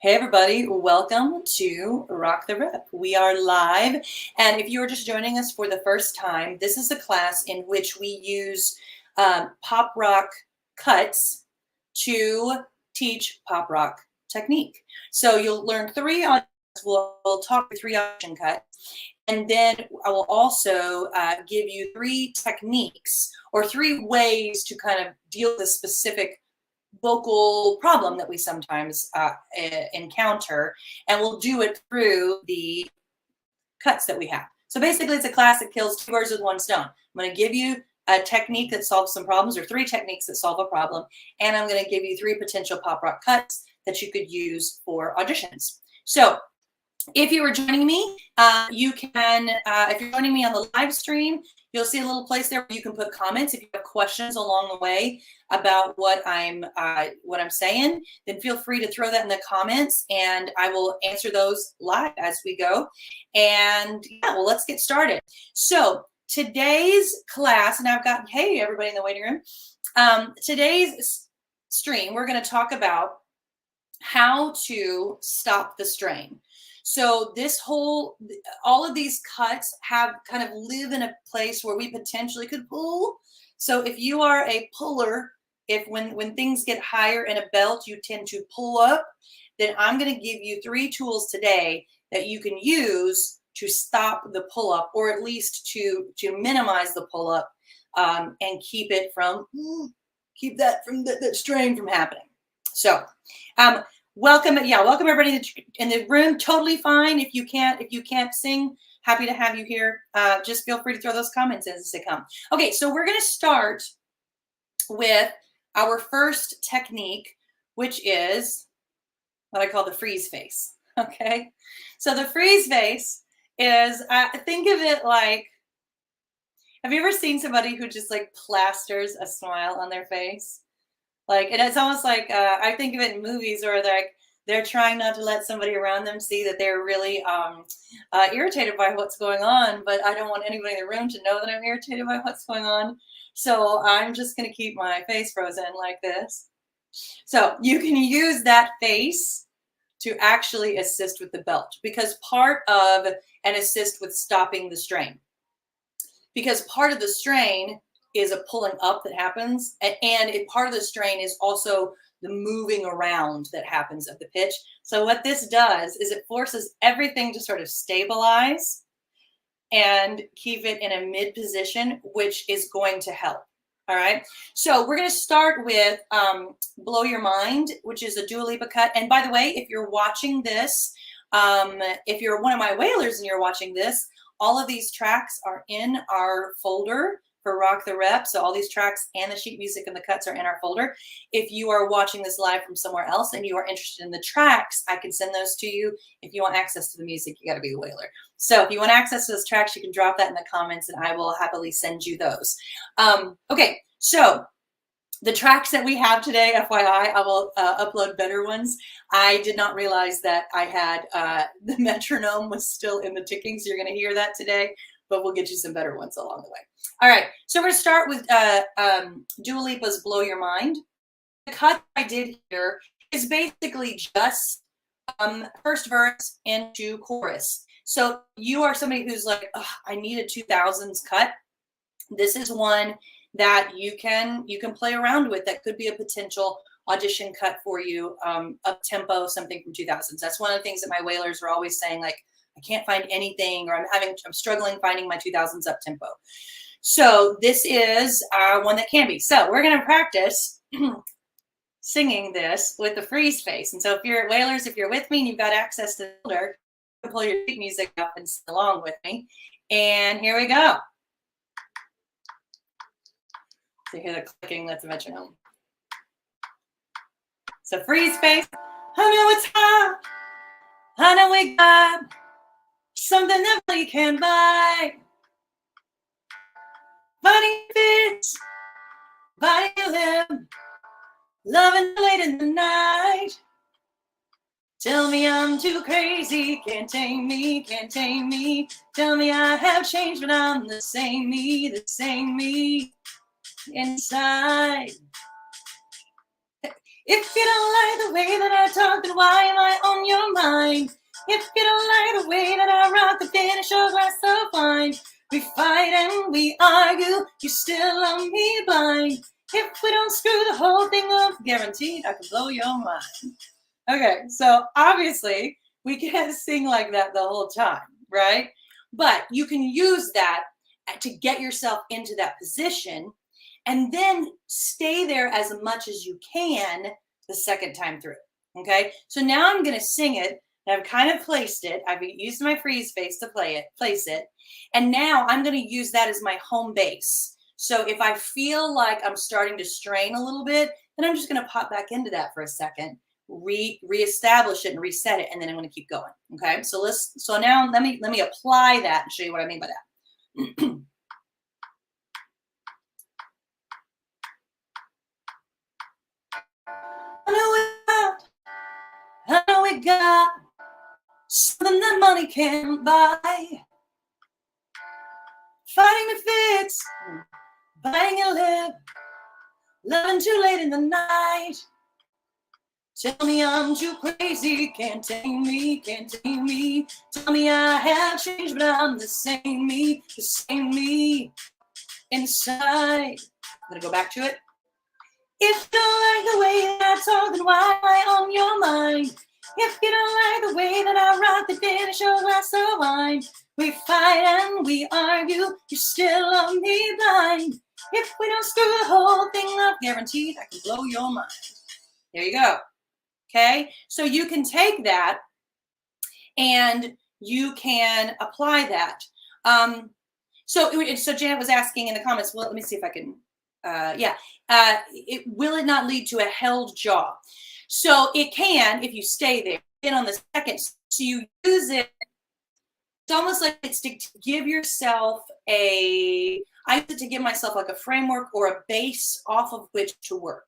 Hey everybody, welcome to Rock the Rip. We are live, and if you are just joining us for the first time, this is a class in which we use pop rock cuts to teach pop rock technique. So you'll learn three auditions. We'll talk through three audition cuts, and then I will also give you three techniques or three ways to kind of deal with a specific vocal problem that we sometimes encounter, and we'll do it through the cuts that we have. So basically, it's a class that kills two birds with one stone. I'm going to give you a technique that solves some problems, or three techniques that solve a problem, and I'm going to give you three potential pop rock cuts that you could use for auditions. So if you were joining me, you can, if you're joining me on the live stream, you'll see a little place there where you can put comments. If you have questions along the way about what I'm saying, then feel free to throw that in the comments, and I will answer those live as we go. And yeah, well, let's get started. So today's class, and I've got, hey, everybody in the waiting room. Today's stream, we're going to talk about how to stop the strain. So this all of these cuts have kind of live in a place where we potentially could pull. So if you are a puller, if when things get higher in a belt, you tend to pull up, then I'm going to give you three tools today that you can use to stop the pull up, or at least to minimize the pull up, and keep that strain from happening. So, welcome everybody in the room. Totally fine if you can't sing. Happy to have you here. Just feel free to throw those comments in as they come. Okay, so we're going to start with our first technique, which is what I call the freeze face. Okay, so the freeze face is, think of it like, have you ever seen somebody who just like plasters a smile on their face? Like, and it's almost like, I think of it in movies where they're trying not to let somebody around them see that they're really irritated by what's going on, but I don't want anybody in the room to know that I'm irritated by what's going on. So I'm just going to keep my face frozen like this. So you can use that face to actually assist with the belt, because part of and assist with stopping the strain, because part of the strain is a pulling up that happens, and part of the strain is also the moving around that happens of the pitch. So what this does is it forces everything to sort of stabilize and keep it in a mid position, which is going to help. All right, so we're going to start with Blow Your Mind, which is a Dua Lipa cut. And by the way, if you're watching this, if you're one of my whalers and you're watching this, all of these tracks are in our folder for Rock the Rep. So all these tracks and the sheet music and the cuts are in our folder. If you are watching this live from somewhere else and you are interested in the tracks, I can send those to you. If you want access to the music, you got to be the whaler. So if you want access to those tracks, you can drop that in the comments and I will happily send you those. Okay, so the tracks that we have today, FYI, I will upload better ones. I did not realize that I had the metronome was still in the ticking, so you're going to hear that today, but we'll get you some better ones along the way. All right, so we're going to start with Dua Lipa's Blow Your Mind. The cut I did here is basically just first verse into chorus. So you are somebody who's like, oh, I need a 2000's cut. This is one that you can play around with. That could be a potential audition cut for you, up tempo, something from 2000's. That's one of the things that my whalers are always saying, like, I can't find anything, or I'm struggling finding my 2000's up tempo. So this is one that can be. So we're going to practice singing this with the freeze face. And so if you're whalers, if you're with me and you've got access to the folder, you can pull your sheet music up and sing along with me. And here we go. So you hear the clicking, that's a metronome. So freeze face. I know it's hot. I know we got something that we can buy. Body fits, body live, loving late in the night. Tell me I'm too crazy, can't tame me, can't tame me. Tell me I have changed, but I'm the same me inside. If you don't like the way that I talk, then why am I on your mind? If you don't like the way that I rock, then finish your glass so fine. We fight and we argue, you still love me blind. If we don't screw the whole thing up, guaranteed I can blow your mind. Okay, so obviously we can't sing like that the whole time, right? But you can use that to get yourself into that position and then stay there as much as you can the second time through. Okay, so now I'm going to sing it. And I've kind of placed it. I've used my freeze face to place it. And now I'm going to use that as my home base. So if I feel like I'm starting to strain a little bit, then I'm just going to pop back into that for a second, reestablish it and reset it, and then I'm going to keep going. Okay, so now let me apply that and show you what I mean by that. I know we got something that money can't buy. Fighting the fits, buying a lip, loving too late in the night. Tell me I'm too crazy, can't tame me, can't tame me. Tell me I have changed, but I'm the same me inside. I'm gonna go back to it. If you don't like the way that I talk, then why am I on your mind? If you don't like the way that I rock, then finish your glass of wine. We fight and we argue, you still love me blind. If we don't screw the whole thing up, guaranteed I can blow your mind. There you go. Okay, so you can take that and you can apply that. So Janet was asking in the comments, well, let me see if I can, will it not lead to a held jaw? So it can if you stay there. Then on the second, so you use it. It's almost like it's to give yourself I use it to give myself like a framework or a base off of which to work.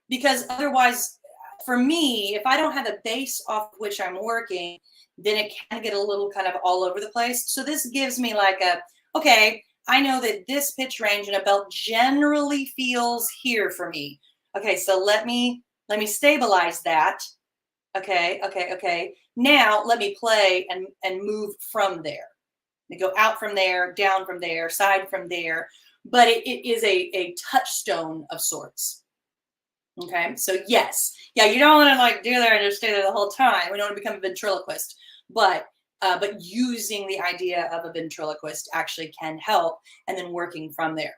Because otherwise, for me, if I don't have a base off which I'm working, then it can get a little kind of all over the place. So this gives me like okay, I know that this pitch range in a belt generally feels here for me. Okay, so let me stabilize that. Okay. Now let me play and move from there. We go out from there, down from there, side from there. But it is a touchstone of sorts. Okay, so yes. Yeah, you don't want to like do there and just stay there the whole time. We don't want to become a ventriloquist. But using the idea of a ventriloquist actually can help, and then working from there.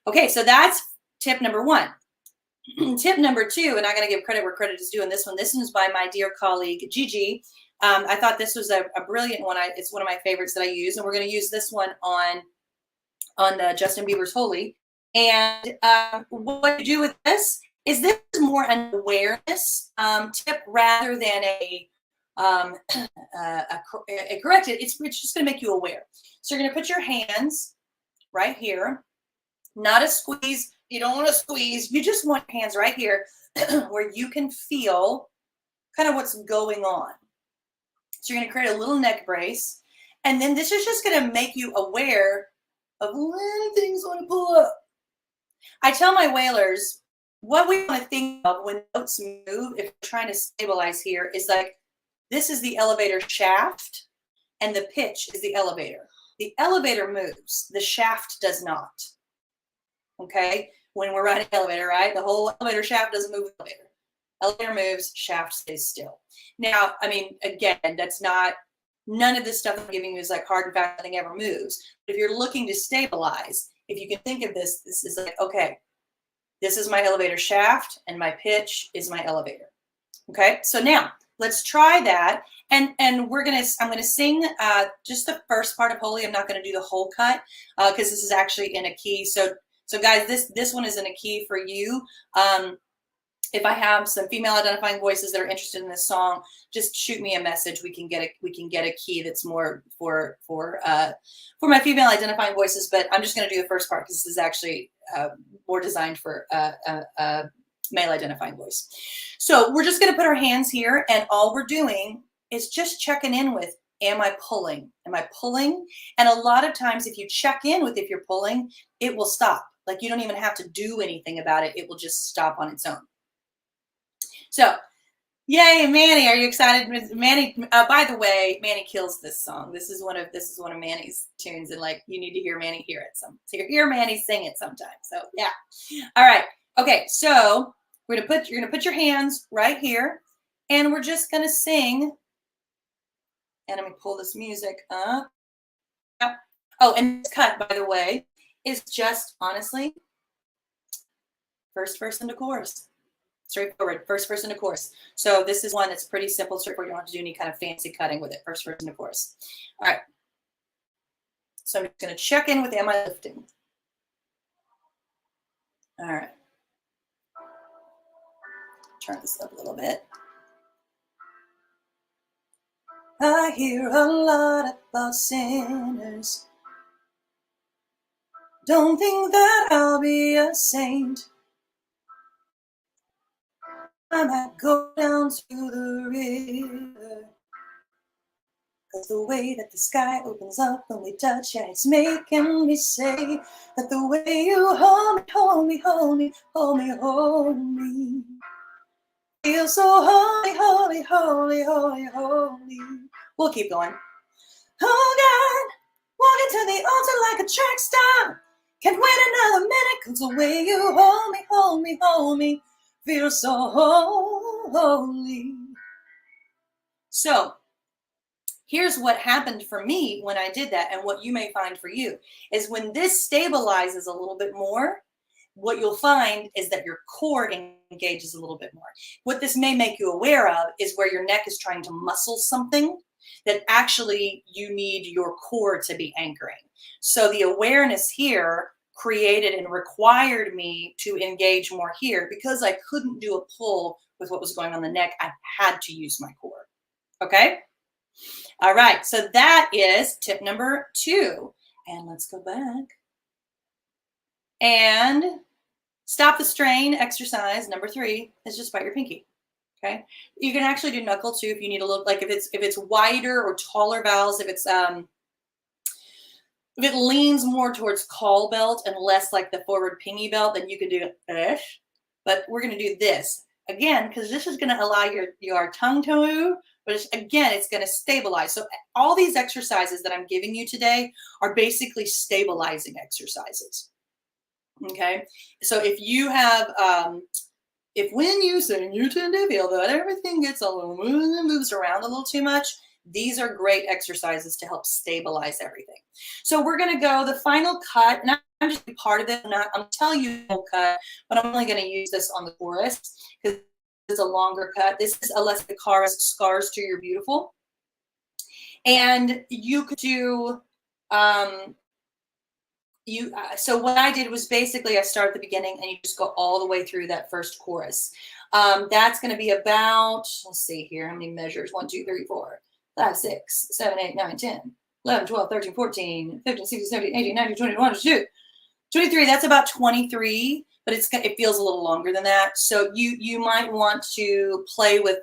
Okay, so that's tip number one. Tip number two, and I'm going to give credit where credit is due in this one. This one's by my dear colleague, Gigi. I thought this was a brilliant one. It's one of my favorites that I use, and we're going to use this one on Justin Bieber's Holy. And what you do with this is more an awareness tip rather than a corrected. It's just going to make you aware. So you're going to put your hands right here, not a squeeze. You don't want to squeeze. You just want hands right here where you can feel kind of what's going on. So you're going to create a little neck brace. And then this is just going to make you aware of when things want to pull up. I tell my whalers, what we want to think of when notes move, if we're trying to stabilize here, is like, this is the elevator shaft and the pitch is the elevator. The elevator moves, the shaft does not. Okay? When we're riding an elevator, right? The whole elevator shaft doesn't move with the elevator. Elevator moves, shaft stays still. Now, I mean, again, that's not, none of this stuff I'm giving you is like hard and fast, nothing ever moves. But if you're looking to stabilize, if you can think of this is like, okay, this is my elevator shaft and my pitch is my elevator. Okay, so now let's try that. And I'm gonna sing just the first part of Holy. I'm not gonna do the whole cut because this is actually in a key. So guys, this one is in a key for you. If I have some female identifying voices that are interested in this song, just shoot me a message. We can get a key that's more for my female identifying voices. But I'm just going to do the first part because this is actually more designed for male identifying voice. So we're just going to put our hands here, and all we're doing is just checking in with, am I pulling? Am I pulling? And a lot of times, if you check in with if you're pulling, it will stop. Like you don't even have to do anything about it. It will just stop on its own. So, yay, Manny! Are you excited, Manny? By the way, Manny kills this song. This is one of Manny's tunes, and like you need to hear Manny hear it so you hear Manny sing it sometime. So yeah. All right. Okay. So you're gonna put your hands right here, and we're just gonna sing. And let me pull this music up. Oh, and this cut, by the way, is just honestly first verse into chorus. Straightforward, first verse into chorus. So this is one that's pretty simple, straightforward. You don't have to do any kind of fancy cutting with it. First verse into chorus. All right. So I'm just going to check in with am I lifting? All right. Turn this up a little bit. I hear a lot about sinners. Don't think that I'll be a saint. I might go down to the river. Cause the way that the sky opens up when we touch, yeah, it's making me say that the way you hold me, hold me, hold me, hold me, hold me. Feel so holy, holy, holy, holy, holy. We'll keep going. Oh God, walking to the altar like a track star. Can't wait another minute, cause the way you hold me, hold me, hold me. Feel so holy. So, here's what happened for me when I did that, and what you may find for you is when this stabilizes a little bit more, what you'll find is that your core engages a little bit more. What this may make you aware of is where your neck is trying to muscle something that actually you need your core to be anchoring. So the awareness here created and required me to engage more here because I couldn't do a pull with what was going on the neck. I had to use my core. Okay? All right, so that is tip number 2. And let's go back. And stop the strain exercise. Number 3 is just bite your pinky. Okay. You can actually do knuckle too if you need a little, like if it's wider or taller vowels, if it leans more towards call belt and less like the forward pingy belt, then you could do ish. But we're going to do this again because this is going to allow your tongue to move. But it's going to stabilize. So all these exercises that I'm giving you today are basically stabilizing exercises. Okay. So if you have, if when you sing, you tend to feel that everything gets a little moves around a little too much, these are great exercises to help stabilize everything. So we're going to go the final cut, and I'm just part of it. I'm telling you the whole cut, but I'm only going to use this on the chorus because it's a longer cut. This is Alessia Cara's Scars to Your Beautiful. And you could do, so what I did was basically I start at the beginning and you just go all the way through that first chorus. That's going to be about, let's see here, how many measures? 1, 2, 3, 4, 5, 6, 7, 8, 9, 10, 11, 12, 13, 14, 15, 16, 17, 18, 19, 20, 21, 22, 23. That's about 23. But it feels a little longer than that. So you might want to play with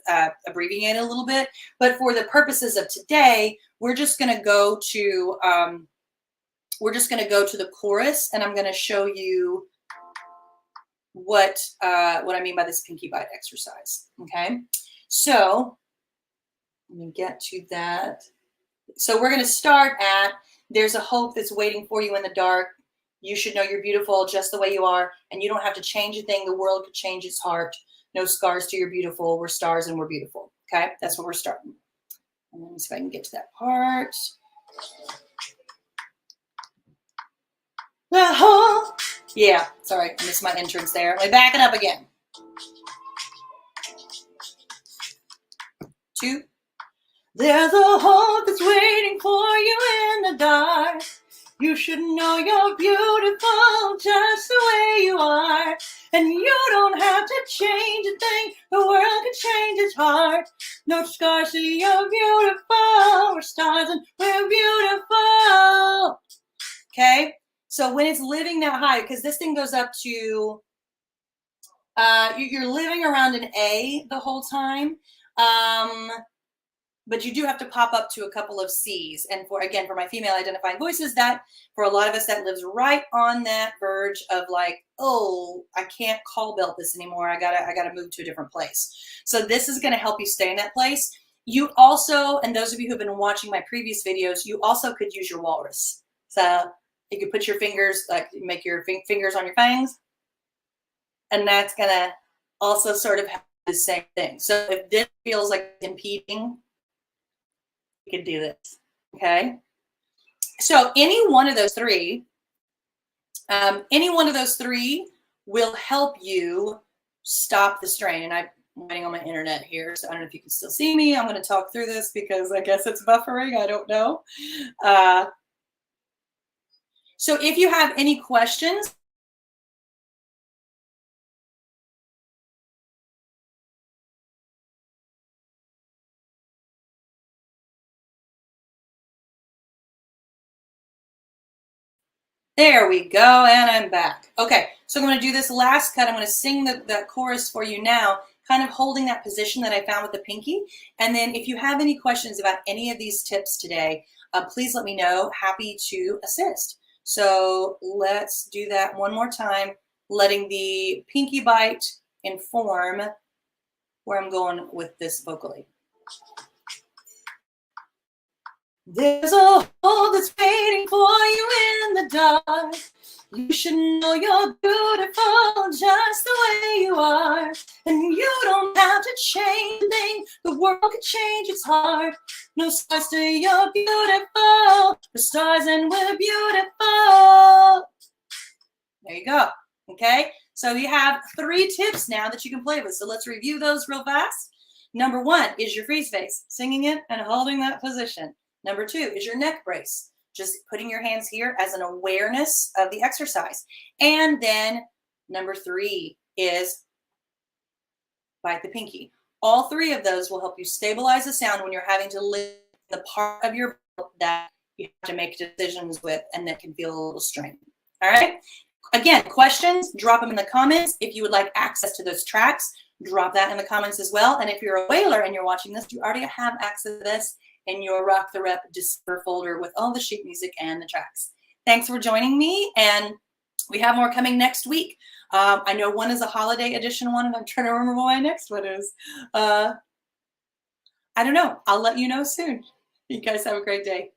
abbreviating a little bit. But for the purposes of today, we're just going to go to the chorus, and I'm going to show you what I mean by this pinky bite exercise. Okay, so let me get to that. So we're going to start at there's a hope that's waiting for you in the dark. You should know you're beautiful just the way you are, and you don't have to change a thing. The world could change its heart. No scars to your beautiful. We're stars and we're beautiful. Okay, that's where we're starting. And let me see if I can get to that part. Yeah, sorry, I missed my entrance there. Let me back it up again. 2. There's a hope that's waiting for you in the dark. You should know you're beautiful just the way you are. And you don't have to change a thing. The world can change its heart. No scars, you're beautiful. We're stars and we're beautiful. Okay? So when it's living that high, because this thing goes up to, you're living around an A the whole time. but you do have to pop up to a couple of C's. And for, again, for my female identifying voices, that for a lot of us, that lives right on that verge of like, oh, I can't call belt this anymore. I gotta move to a different place. So this is gonna help you stay in that place. You also, and those of you who've been watching my previous videos, you also could use your walrus. So you could put your fingers, like make your fingers on your fangs, and that's gonna also sort of have the same thing. So if this feels like impeding, you can do this, okay? So any one of those three will help you stop the strain. And I'm writing on my internet here, so I don't know if you can still see me. I'm going to talk through this because I guess it's buffering. I don't know. So if you have any questions, there we go, and I'm back. Okay, so I'm going to do this last cut. I'm going to sing the chorus for you now, kind of holding that position that I found with the pinky. And then if you have any questions about any of these tips today, please let me know. Happy to assist. So let's do that one more time, letting the pinky bite inform where I'm going with this vocally. There's a hole that's waiting for you in the dark. You should know you're beautiful just the way you are. And you don't have to change a thing. The world could change its heart. No stars to you're beautiful. The stars and we're beautiful. There you go. Okay, so you have 3 tips now that you can play with. So let's review those real fast. Number 1 is your freeze face, singing it and holding that position. Number 2 is your neck brace, just putting your hands here as an awareness of the exercise. And then number 3 is bite the pinky. All 3 of those will help you stabilize the sound when you're having to lift the part of your belt that you have to make decisions with and that can feel a little strained. All right. Again, questions, drop them in the comments. If you would like access to those tracks, drop that in the comments as well. And if you're a whaler and you're watching this, you already have access to this in your Rock the Rep December folder with all the sheet music and the tracks. Thanks for joining me, and we have more coming next week. I know one is a holiday edition one, and I'm trying to remember what my next one is. I don't know. I'll let you know soon. You guys have a great day.